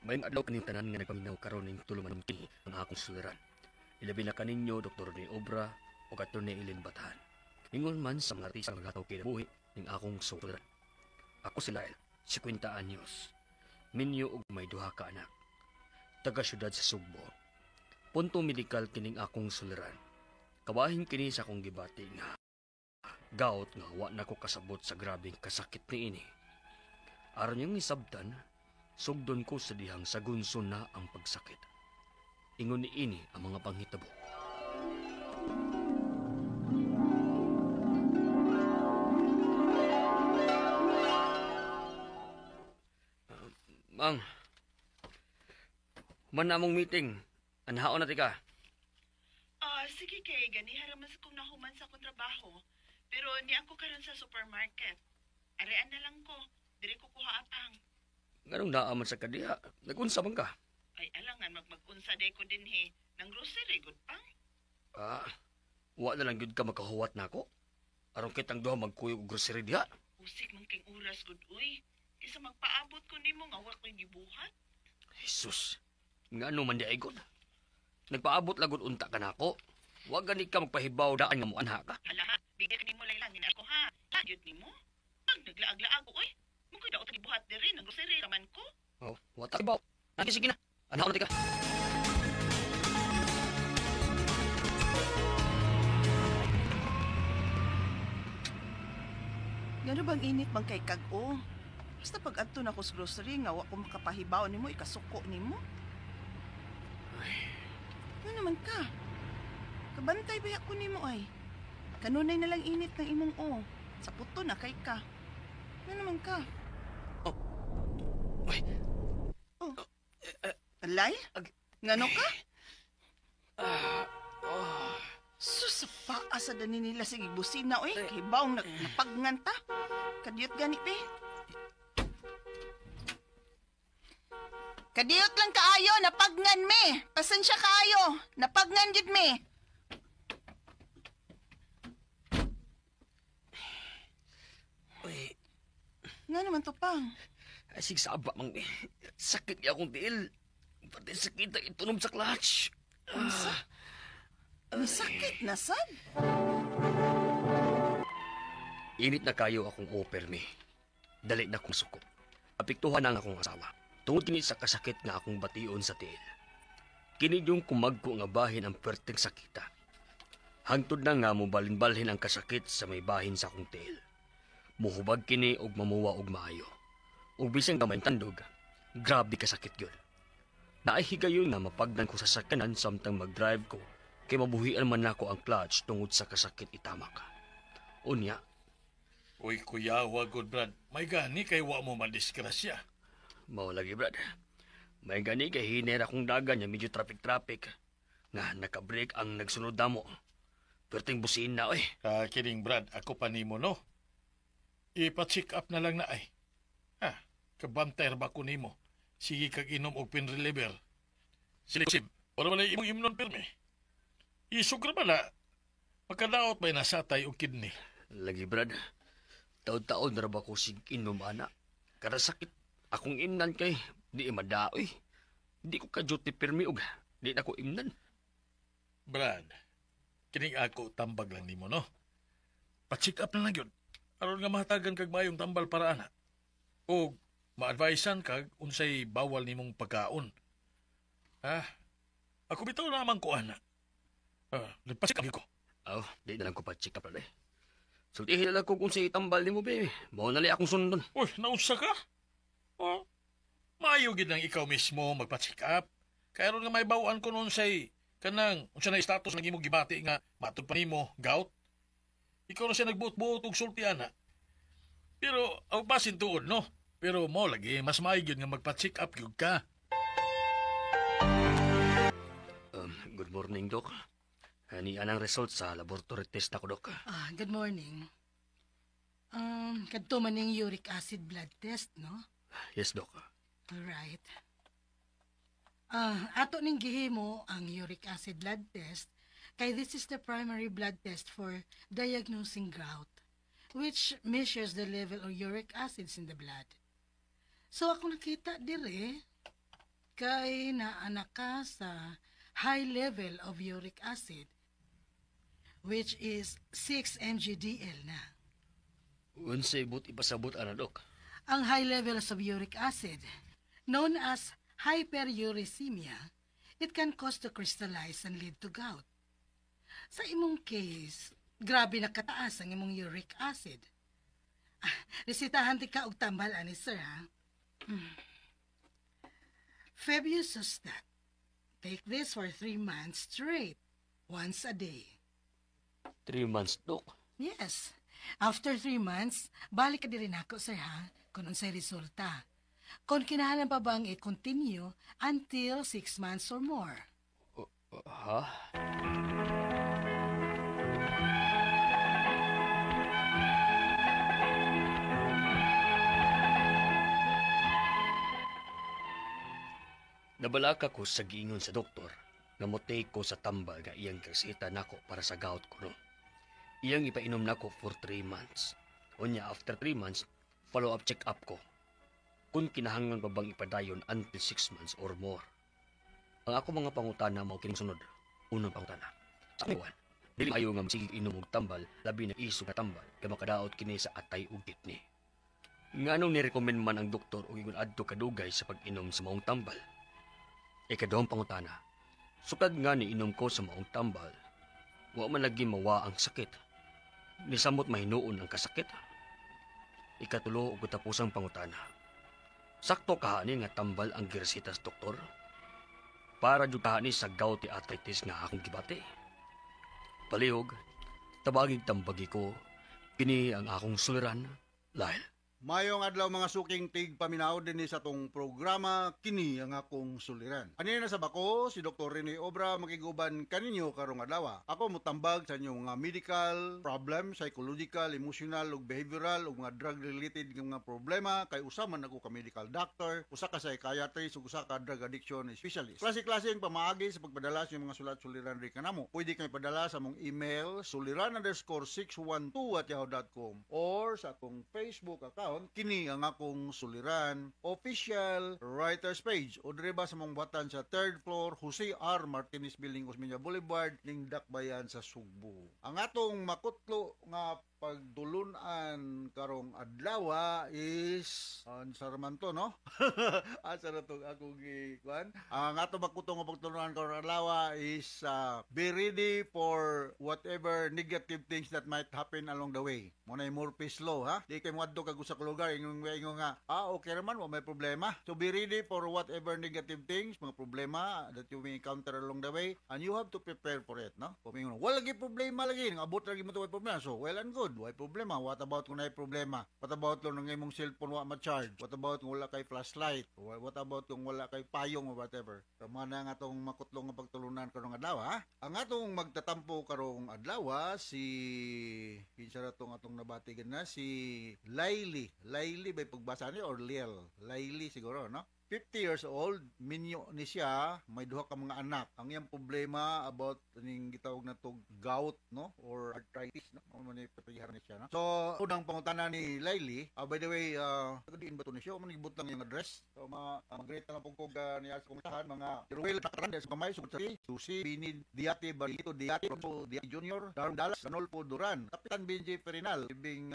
Mayang adlaw kaning tanan nga nagpaminaw karon ning tulumanon kini ang akong suliran. Ilabi na kaninyo Dr. ni Obra o Dr. ni Ilin Batahan. Ingon man sa mga artista nga gataw kinabuhi ning akong suliran. Ako si Lyle, 50 anyos. Minyo og may duha ka anak. Taga syudad sa Sugbo. Punto medikal kining akong suliran. Kabahin kini sa akong gibati nga gout nga wa na ko kasabot sa grabing kasakit ni ini. Aron yung isabtan, sugdon ko sa dihang sagunson na ang pagsakit. Ingon ni ini ang mga panghitabo. Mang, man na mong meeting. Anhaon na tika. Sige kay, gani haraman sa kong nahuman sa akong trabaho. Pero ni ako karon sa supermarket. Arean na lang ko, diri ko kuha apang. Ganong naaman sa kadiha. Nagunsa man ka? Ay alangan mag-unsa day ko din he. Nang grocery, good pang. Wa na lang yun ka makahuwat na ako. Aron kitang duha magkuyog og grocery diha. Usik man king oras, good uy. Isa magpaabot ko nimo nga wa ko'y gibuhat. Jesus, nga ano man di ay god. Nagpaabot lagod unta ka na ako. Wa gani ka magpahibaw daan nga mo anha ka. Hala ha, bigyan nimo laylangin ako ha. Lagyod nimo. Pag naglaag-laag ko, oy. Mungkin daw ito gibuhat diri, nang grocery raman ko. Oh, wa ta hibaw. Sige na. Anhaon na tika. Gano bang init bang kay kag-o? Basta pag adto na ko sa grocery nga wa ko makapahibaw nimo ikasuko nimo. Ano naman ka? Kabantay ba ko nimo ay? Kanunay na lang init ng imong o. Sa puto na kay ka. Ano naman ka? Uy. Oh. Alay? Ngano ka? Sus, sa paa sa dani nila sige busina oy. Hibaw napagngan ta. Kadiyot gani pe. Kadiyot lang kaayo, napagngan me. Pasensya kaayo, napagngan jud me. Uy. Nga naman to pang. Asig saba mang sakit niya akong tiil. Pati sakit ang itunom sa clutch. Unsa? May sakit na sad. Init na kayo akong offer mi. Dali na akong suko. Apiktuhan ang akong asawa. Tungod kini sa kasakit nga akong bation sa tiil. Kini yung kumagko nga bahin ang perteng sakita. Hangtod na nga mo balin-balhin ang kasakit sa may bahin sa akong tiil. Muhubag kini og mamuwa og maayo. Ug bisan gamay tandog, grabe kasakit gyud. Naay higayon nga mapagdan ko sa sakyanan samtang mag-drive ko kay mabuhian man nako ang clutch tungod sa kasakit itamak. Unya, Uy, kuya, wagod, Brad. May gani kay wa mo madiskrasya. mao lagi brad. May gani kay hiner akong dagan nga medyo traffic nga naka-break ang nagsunod namo. Perting busin na oy. Kidding, Brad. Ako pa nimo, no? Ipa-check up na lang na ay. Kabantay ba ko nimo? Sige kag inom og pain reliever. Silisib, wala wala imong imnon pirme. Isugra ba na? Pagkadaot ba'y nasatay o kidney? Lagi brad. Taon-taon na ba ko sig inom ana? Kada sakit akong imnan kay di madaoy. Di ko ka duty permi og di na ko imnan. Brad, kining ako tambag lang nimo, no? Pa-check up na lang yun. Aron nga mahatagan kag mayong tambal para ana. O ma-advisean kag unsay bawal nimong pagkaon. Ako bitaw naman ko ana. Nagpa-check up ko. Aw, di na lang ko pa check up na Sultihin na lang ko kung sa itambal ni mo, baby. Mao na li akong sundon. Uy, naunsa ka? Maayo gid nang ikaw mismo magpa-check up. Kaya ron nga may bawaan ko noon say kanang unsa na status ng imong gibati nga matud pa nimo gout. Ikaw na siya nagbuot-buot og sulti ana. Pero ang basin tuon, no? Pero mo lagi mas maayo gyud nga magpa-check up gyud ka. Good morning, Doc. Ani anang result sa laboratory test na ko, Doc. Good morning. Kadto man ning uric acid blood test, no? Yes, Doc. Alright. Ato ning gihimo ang uric acid blood test kay this is the primary blood test for diagnosing gout, which measures the level of uric acids in the blood. So ako nakita dire, kay naanak ka sa high level of uric acid, which is 6 mgdl na. Unsay but ipasabot ana, Dok? Ang high levels of uric acid, known as hyperuricemia, it can cause to crystallize and lead to gout. Sa imong case, grabe na kataas ang imong uric acid. Resitahan ti ka og tambal ani sir ha. Febusustat. Take this for 3 months straight, once a day. 3 months, Dok. Yes. After 3 months, balik ka din ako sir ha, kung unsay resulta. Kung kinahanglan pa bang i-continue until 6 months or more. Ha? Nabalaka ko sa giingon sa doktor nga motake ko sa tambal nga iyang reseta nako para sa gout ko no. Iyang ipainom nako for 3 months. Unya after 3 months, follow-up check-up ko. Kung kinahanglan pa bang ipadayon until 6 months or more. Ang ako mga pangutana mao kining sunod. Unang pangutana. Sa iwan, dili ayo nga sige inom og tambal, labi na iso nga tambal, kay makadaot kini sa atay ug kidney. Nganong ni-recommend man ang doktor og ingon adto kadugay sa pag-inom sa maong tambal? Ikadawang pangutana, sukad nga ni inom ko sa maong tambal, wa man lagi mawa ang sakit. Nisamot mahinuon ang kasakit. Ikatulo ug katapusang pangutana, sakto kahani nga tambal ang giresita sa doktor? Para jud kahani sa gouty arthritis nga akong gibati. Palihog, tabagig tambagi ko, kini ang akong suliran, Lyle. Mayong adlaw mga suking tig paminaw din sa tong programa kini ang akong suliran. Ani na sa bako si Dr. Rene Obra makiguban kaninyo karong adlaw. Ako mutambag sa inyong mga medical problem, psychological, emotional ug behavioral ug mga drug related nga mga problema kay usa man ako ka medical doctor, usa ka psychiatrist ug usa ka drug addiction specialist. Klase-klase ang pamaagi sa pagpadala sa mga sulat-suliran ri kanamo. Pwede kay padala sa among email suliran_612@yahoo.com or sa akong Facebook account kini ang akong suliran official writers page o direba sa mong batan sa 3rd floor Jose R. Martinez Building, Osmeña Boulevard, ning Dakbayan sa Sugbo. Ang atong makutlo nga pagtulunan karong adlaw is ansarman to no. Asa na to ako gikuan. Ang ato makutong nga pagtulunan karong adlaw is be ready for whatever negative things that might happen along the way. Mo na Murphy's law ha. Di kay moadto kag usa ka lugar ingon nga okay naman wa may problema. So be ready for whatever negative things, mga problema that you may encounter along the way and you have to prepare for it no. Kung ingon wala lagi problema lagi, abot lagi mo to problema. So well and good. Why problema? What about kung na problema? What about kung ng imong cellphone wa ma-charge? What about kung wala kay flashlight? What about kung wala kay payong or whatever? Tama na nga itong makutlong nga pagtulunan karong adlaw ha? Ang atong magtatampo karong adlaw si kinsa na itong atong nabatigan na si Laili by pagbasa ni or Liel? Laili siguro no? 50 years old, minyo ni siya, may duha ka mga anak. Ang iyang problema about ning gitawag na to gout, no? Or arthritis, no? Ano ni patigaran ni siya, no? So, unang pangutana ni Laili, by the way, tagadiin ba to ni siya? Manigibot lang yung address. So, mag-greet na lang po kong niya sa kumitahan, mga Ruel Takaran, sa kamay, Susi, Bini, Diati, Barito, Diati, Rosso, Diati Junior, Darm Dallas, Ranolfo Duran, Kapitan Benji Perinal, Bing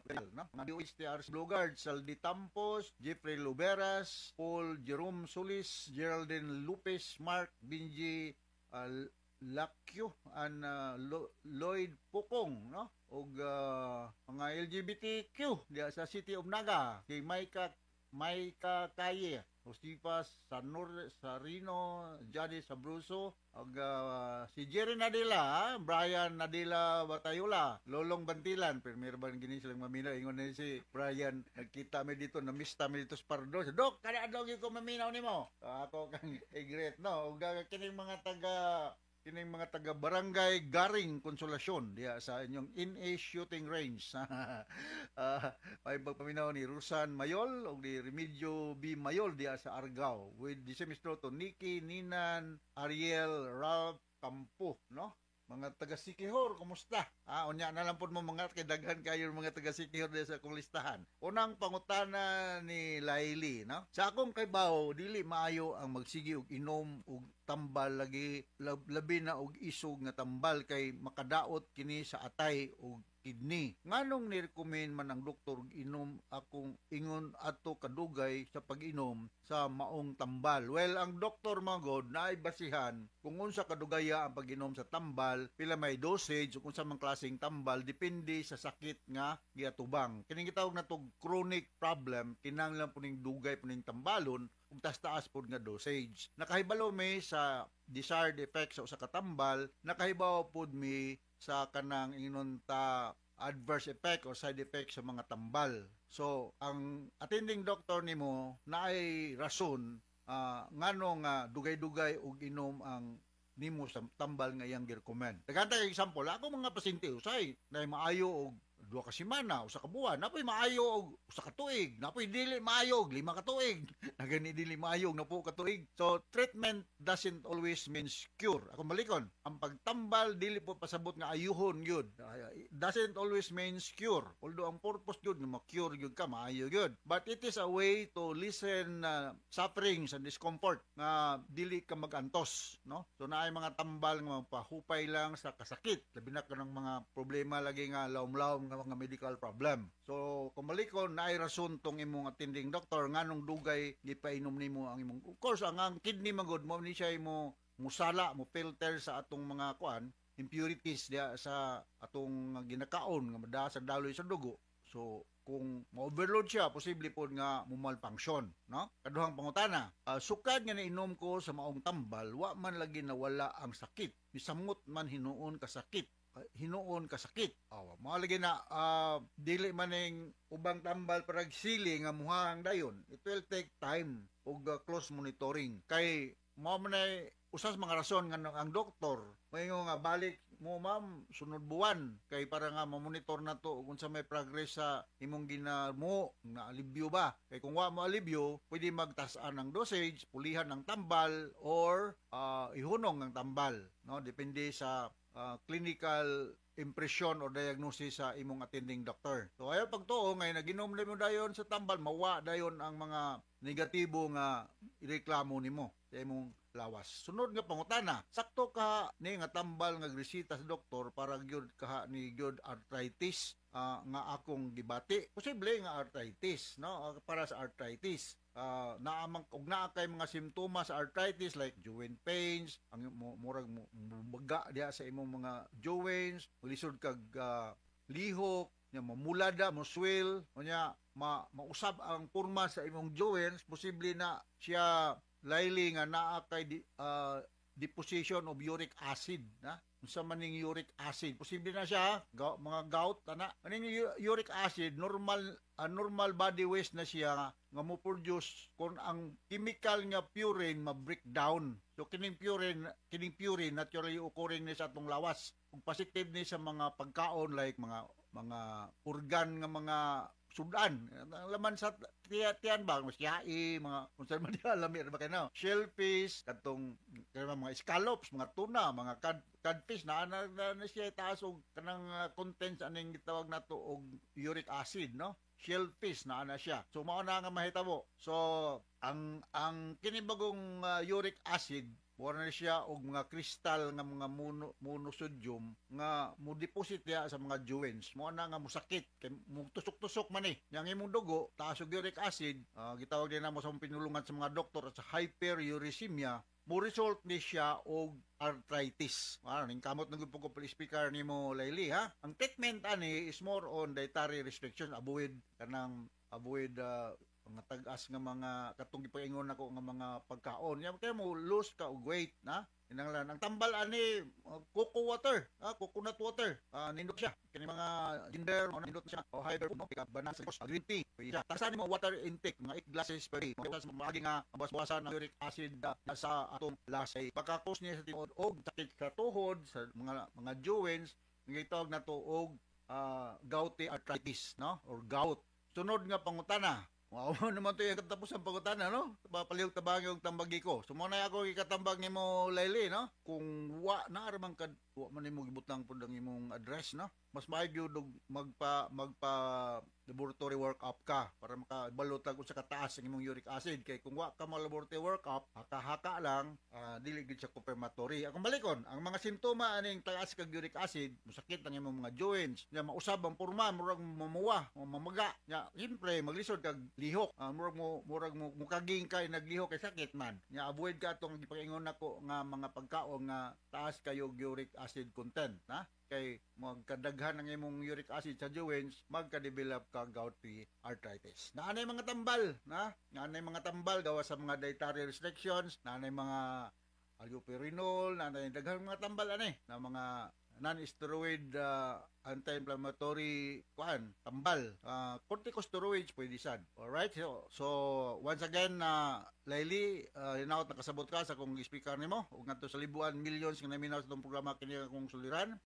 Perinal, no? Mga DOSTRs Blue Saldi Tampos, Jeffrey Luberas, Paul Jerome Solis, Geraldine Lupes, Mark Binji Lakyo, and Lloyd Pukong, no? Og mga LGBTQ diya sa City of Naga, kay Maika Kaye, Josefa Sarino, Jade Sabruso, og si Jerry Nadila, Brian Nadila Batayola, Lolong Bantilan, pero ba gini silang maminaw, ingon na si Brian, nagkita mi dito, namista mi dito sa Pardo, Dok, kada adlaw gyud ko maminaw nimo. Ako kang igret, no? Og kining mga taga Barangay Garing Konsolasyon diya sa inyong NA shooting range. May pagpaminaw ni Rusan Mayol o ni Remedio B. Mayol diya sa Argao with the semestro to Nikki, Ninan, Ariel, Ralph Campo, no? mga taga Sikihor, kumusta? Unya na lang po mo mga kay daghan kayo mga taga Sikihor di sa akong listahan. Unang pangutana ni Laili, no? Sa akong kaybaw, dili maayo ang magsigi og inom og tambal lagi labi na og isog nga tambal kay makadaot kini sa atay og kidney. Nganong ni-recommend man ang doktor inom akong ingon ato kadugay sa pag-inom sa maong tambal? Well, ang doktor magod naay basihan kung unsa kadugaya ang pag-inom sa tambal, pila may dosage ug unsa man klaseng tambal depende sa sakit nga giatubang. Kining gitawag na tog chronic problem, kinahanglan po ning dugay po ning tambalon ug taas pod nga dosage. Nakahibalo mi sa desired effects sa usa ka tambal, nakahibaw pod mi sa kanang ingon ta adverse effect or side effect sa mga tambal. So, ang attending doctor nimo naay rason nganong dugay-dugay og inom ang nimo sa tambal nga iyang gi-recommend. Daghan example, ako mga pasyente usay na maayo og 2 ka semana, usa ka buwan, napoy maayo og usa ka tuig, napoy dili maayo og 5 ka tuig. Na gani dili maayo og 10 ka tuig. So treatment doesn't always means cure. Ako malikon, ang pagtambal dili po pasabot nga ayuhon gyud. Doesn't always means cure. Although ang purpose gyud nga ma-cure gyud ka, maayo gyud. But it is a way to lessen sufferings and discomfort nga dili ka magantos, no? So naay mga tambal nga magpahupay lang sa kasakit, labi na kanang mga problema lagi nga lawom-lawom nga mga medical problem. So, kumalikon na ay rason tong imong attending doctor nganong dugay gipainom nimo ang imong. Of course, ang kidney magod mo ni siya mo musala, mo filter sa atong mga kuan, impurities diya sa atong ginakaon nga mada sa daloy sa dugo. So, kung ma-overload siya, posible po nga malfunction, no? Kaduhang pangutana, sukad nga nainom ko sa maong tambal, wa man lagi nawala ang sakit. Misamot man hinuon ka sakit. Mga lagi na dili maning ubang tambal parag sili nga muhang dayon. It will take time ug close monitoring kay mao man ay usas mga rason nga ang doktor mayo nga balik mo ma'am sunod buwan kay para nga ma-monitor na to kung sa may progress sa imong ginamo na alibyo ba. Kay kung wa mo alibyo, pwede magtasan ng dosage, pulihan ng tambal or ihunong ng tambal, no? Depende sa clinical impression o diagnosis sa imong attending doctor. So ayo pagtuo ngay naginom nimo dayon sa tambal, mawa dayon ang mga negatibo nga ireklamo nimo sa imong lawas. Sunod nga pangutana, sakto ka ni nga tambal nga gresita sa doktor para gyud kaha ni gyud arthritis nga akong gibati. Posible nga arthritis, no? Para sa arthritis. Naamang og naa kay mga simptomas sa arthritis like joint pains, ang murag baga diha sa imong mga joints, lisod kag lihok, nya mamulada, mo swell, nya mausab ang porma sa imong joints, posible na siya laili nga naa kay deposition of uric acid, na unsa man ning uric acid, posible na siya mga gout ana. Aning uric acid normal body waste na siya nga mo produce kung ang chemical nga purine ma-breakdown. So kining purine naturally occurring ni sa atong lawas. Kung positive ni sa mga pagkaon like mga organ nga mga sudan, ang laman sa tiyan ba, masyai, mga unsa man diha lami ba kay shellfish, katong mga scallops, mga tuna, mga codfish na siya taas og kanang contents aning gitawag nato og uric acid, no? Shellfish na siya. So mao na nga mahitabo. So ang kinibagong uric acid wala na siya og mga kristal nga mga monosodium nga mo deposit ya sa mga joints. Mo na nga mosakit kay mo tusok-tusok man yang imong dugo taas og uric acid, gitawag din namo sa pinulungan sa mga doktor at sa hyperuricemia, mo result ni siya og arthritis. Ning kamot ng po ko speaker nimo Laili ha. Ang treatment ani is more on dietary restrictions, avoid mga tag-as nga mga katong gipaingon nako nga mga pagkaon. Nya kay mo lose ka og weight na. Kinahanglan ang tambal ani coconut water. Nindot siya. Kini mga ginger nindot siya o hyper no pika banana green tea. Tasan mo water intake mga 8 glasses per day. Mo maagi nga bawas-bawasan ng uric acid sa atong lasay. Pagka-cause niya sa tinuod og sakit sa tuhod sa mga joints, gitawag na to og gouty arthritis, no? Or gout. Sunod nga pangutana, Wow, naman to yung katapos ang pangutan, no? Papaliyog tabang yung tambagi ko. Sumunay ako ikatambag ni mo, Laili, no? Kung wa na aramang wa man nimo gibutang pud ang imong address, no? Mas maayos yun magpa laboratory workup ka para makabalotag kung sa kataas ang imong uric acid. Kay kung wa ka mo laboratory workup, haka-haka lang, dili gid siya confirmatory. Akong balikon, ang mga simptoma aning taas kag uric acid, musakit ang imong mga joints, nya mausab ang porma, murag mamuwa, mamaga. Nya siyempre maglisod kag lihok, murag mo mukaging kay naglihok kay sakit man. Nya avoid ka atong gipaingon nako nga mga pagkaon nga taas kayo uric acid content, ha? Kay magkadaghan ang imong uric acid sa joints, magka-develop ka gouty arthritis. Naanay mga tambal, na? Naanay mga tambal gawa sa mga dietary restrictions, naanay mga allopurinol, naanay daghang mga tambal ani, na mga non-steroid anti-inflammatory tambal. Corticosteroids pwede sad. Alright? So once again, Laili, hinaot nakasabot ka sa kung speaker nimo ug ngadto sa libuan millions nga naminaw sa itong programa kini akong suliran.